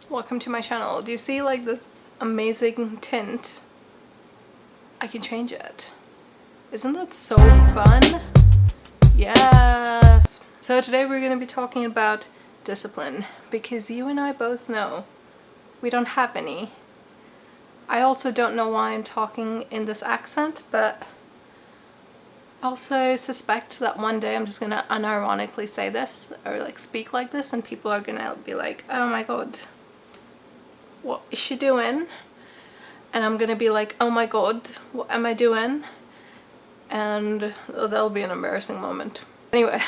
Welcome to my channel. Do you see like this amazing tint? I can change it. Isn't that so fun? Yes! So today we're going to be talking about discipline, because you and I both know we don't have any. I also don't know why I'm talking in this accent, but I also suspect that one day I'm just gonna unironically say this or like speak like this and people are gonna be like, oh my god, what is she doing? And I'm gonna be like, oh my god, what am I doing? And that'll be an embarrassing moment. Anyway,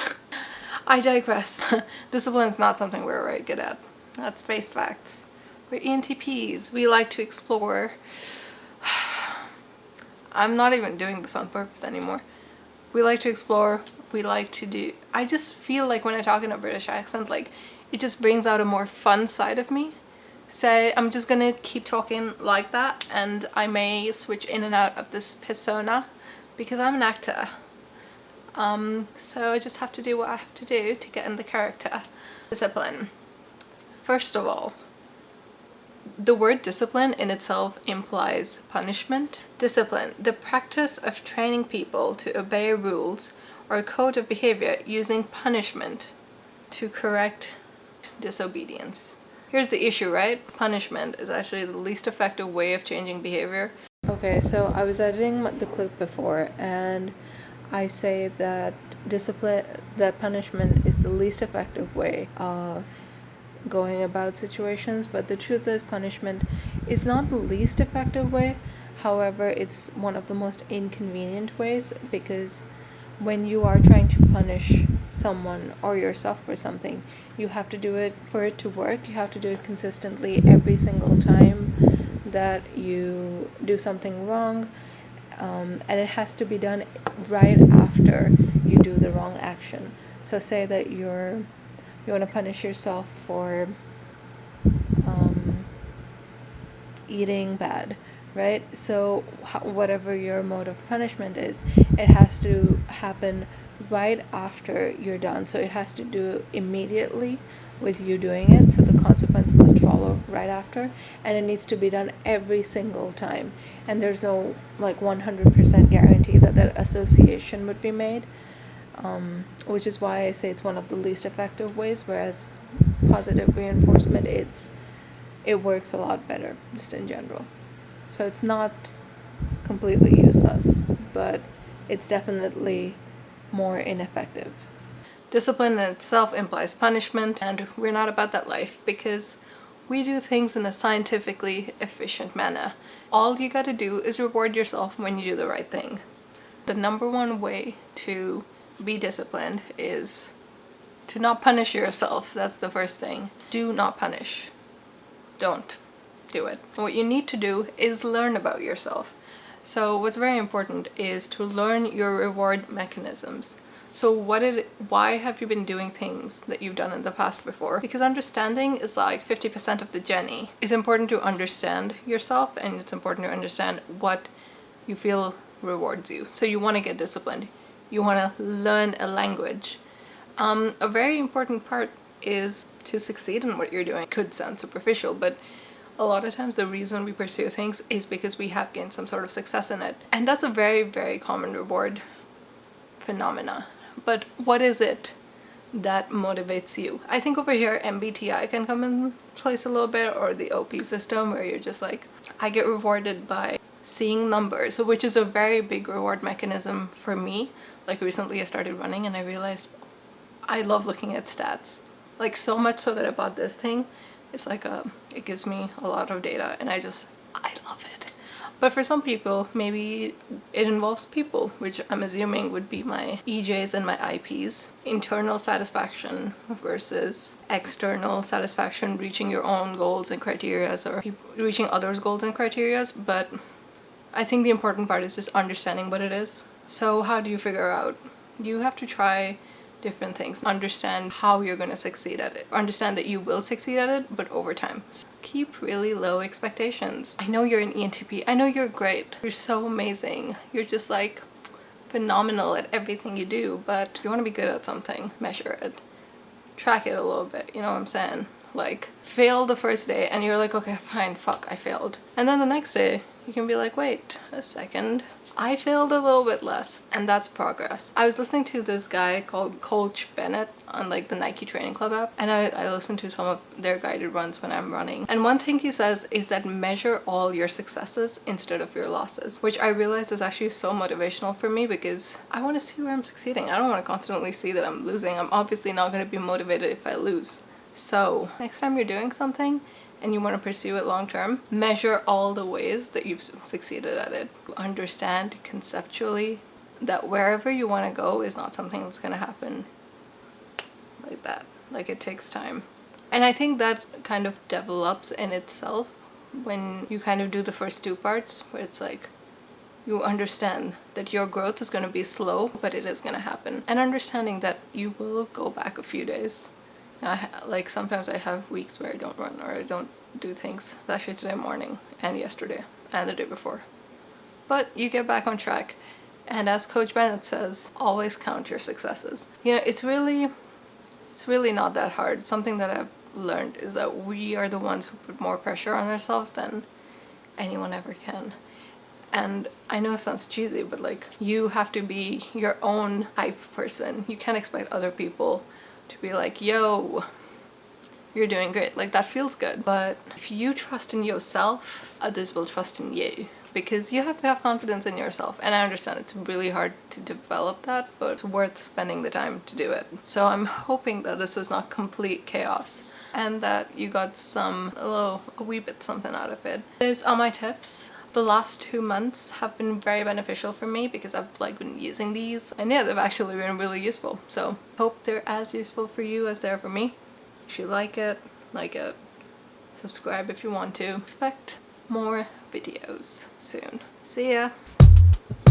I digress. Discipline is not something we're very good at. Let's face facts. We're ENTPs. We like to explore. I'm not even doing this on purpose anymore. We like to explore. We like to do. I just feel like when I talk in a British accent, like it just brings out a more fun side of me. So I'm just gonna keep talking like that, and I may switch in and out of this persona because I'm an actor. So I just have to do what I have to do to get in the character. Discipline. First of all, the word discipline in itself implies punishment. Discipline, the practice of training people to obey rules or a code of behavior using punishment to correct disobedience. Here's the issue, right? Punishment is actually the least effective way of changing behavior. Okay, so I was editing the clip before and I say that punishment is the least effective way of going about situations, but the truth is punishment is not the least effective way. However, it's one of the most inconvenient ways, because when you are trying to punish someone or yourself for something, you have to do it for it to work. You have to do it consistently every single time that you do something wrong, and it has to be done right after you do the wrong action. So say that you want to punish yourself for eating bad, right? So whatever your mode of punishment is, it has to happen right after you're done. So it has to do immediately with you doing it, so the consequence must follow right after, and it needs to be done every single time, and there's no like 100% guarantee that that association would be made, which is why I say it's one of the least effective ways, whereas positive reinforcement, it works a lot better just in general. So it's not completely useless, but it's definitely more ineffective. Discipline in itself implies punishment, and we're not about that life because we do things in a scientifically efficient manner. All you gotta do is reward yourself when you do the right thing. The number one way to be disciplined is to not punish yourself. That's the first thing. Do not punish. Don't do it. What you need to do is learn about yourself. So what's very important is to learn your reward mechanisms. So why have you been doing things that you've done in the past before? Because understanding is like 50% of the journey. It's important to understand yourself, and it's important to understand what you feel rewards you. So you want to get disciplined. You want to learn a language. A very important part is to succeed in what you're doing. It could sound superficial, but a lot of times the reason we pursue things is because we have gained some sort of success in it. And that's a very, very common reward phenomena. But what is it that motivates you? I think over here MBTI can come in place a little bit, or the OP system, where you're just like, I get rewarded by seeing numbers, which is a very big reward mechanism for me. Like recently I started running and I realized I love looking at stats. Like so much so that I bought this thing. It's like it gives me a lot of data, and I love it. But for some people, maybe it involves people, which I'm assuming would be my EJs and my IPs. Internal satisfaction versus external satisfaction, reaching your own goals and criteria, or reaching others' goals and criteria. But I think the important part is just understanding what it is. So how do you figure out? You have to try different things. Understand how you're going to succeed at it. Understand that you will succeed at it, but over time. Keep really low expectations. I know you're an ENTP. I know you're great. You're so amazing. You're just like phenomenal at everything you do, but if you want to be good at something, measure it. Track it a little bit, you know what I'm saying? like fail the first day and you're like, okay, fine, fuck, I failed. And then the next day you can be like, wait a second, I failed a little bit less, and that's progress. I was listening to this guy called Coach Bennett on like the Nike Training Club app, and I listen to some of their guided runs when I'm running. And one thing he says is that measure all your successes instead of your losses, which I realize is actually so motivational for me, because I want to see where I'm succeeding. I don't want to constantly see that I'm losing. I'm obviously not going to be motivated if I lose. So next time you're doing something and you want to pursue it long term, measure all the ways that you've succeeded at it. Understand conceptually that wherever you want to go is not something that's going to happen like that. Like, it takes time. And I think that kind of develops in itself when you kind of do the first two parts, where it's like you understand that your growth is going to be slow, but it is going to happen. And understanding that you will go back a few days. Like sometimes I have weeks where I don't run or I don't do things. Actually today morning and yesterday and the day before. But you get back on track. And as Coach Bennett says, always count your successes. You know, it's really not that hard. Something that I've learned is that we are the ones who put more pressure on ourselves than anyone ever can. And I know it sounds cheesy, but like, you have to be your own hype person. You can't expect other people to be like, yo, you're doing great. Like, that feels good. But if you trust in yourself, others will trust in you, because you have to have confidence in yourself. And I understand it's really hard to develop that, but it's worth spending the time to do it. So I'm hoping that this was not complete chaos and that you got a wee bit something out of it. Those are my tips. The last 2 months have been very beneficial for me because I've like been using these, and yeah, they've actually been really useful. So hope they're as useful for you as they are for me. If you like it, subscribe if you want to. Expect more videos soon. See ya!